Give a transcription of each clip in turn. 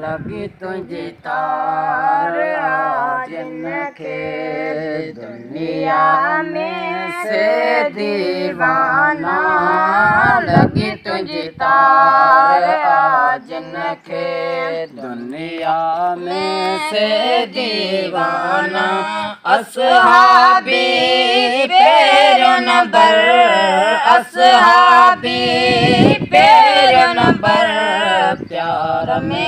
लगी तुझी तार जिनके दुनिया में से दीवाना लगी तुझी तार जिनके दुनिया में से दीवाना असहाबी पैरों नंबर असहाबी पैरों नंबर प्यार में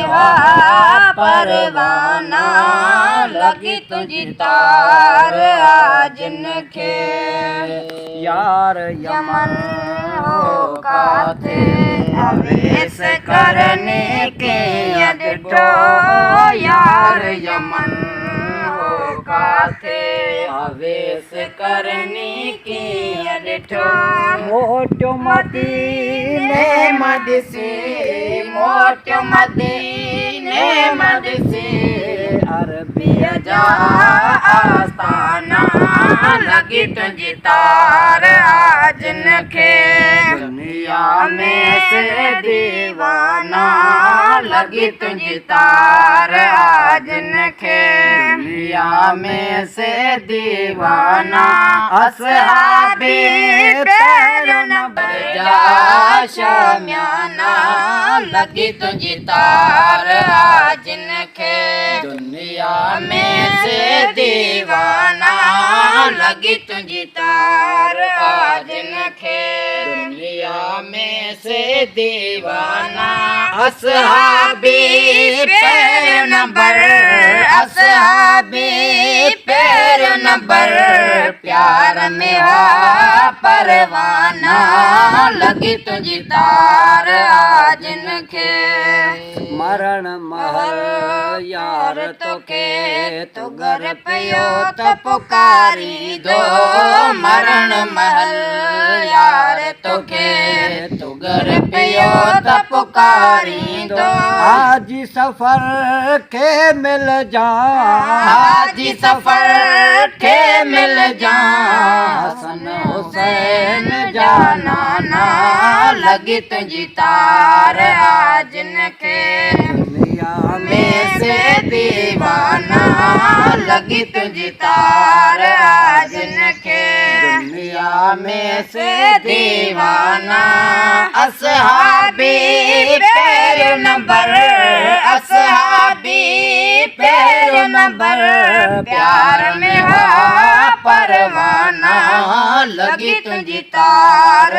परवाना लगी तुझी तार जिनके यार यमन हो का थे अवेश करने के अडो यार यमन हो का थे अवेश करने के अडो मोटो मदीने मदसे मोटो मदीने मदसे अरबिया जा आस्ताना लगी तुझी तार जिनके दुनिया में से दीवाना लगी तुझी तार जिनके दुनिया में से दीवाना असहाबी पैरों नंबर जा शामियाना लगी तुझी तार जिनके दुनिया में से दीवाना लगी तुझी तार जिनके दुनिया में से दीवाना असहाबी पैर नंबर असहाबी पैर नंबर प्यार में परवाना लगी तुझी तार जिनके मरण महल यार तो के तो घर पियो तो पुकारी दो मरण महल यार तो के तो घर पियो तो पुकारी दो आज सफर के मिल जा आज सफर के मिल जा हसन हुसैन जाना ना लगी तुझी तार जिनके दुनिया में से दीवाना लगी तुझी तार जिनके दुनिया में से दीवाना असहाबी पैर नंबर असहाबी पैर नंबर प्यार में परवाना लगी तुझी तार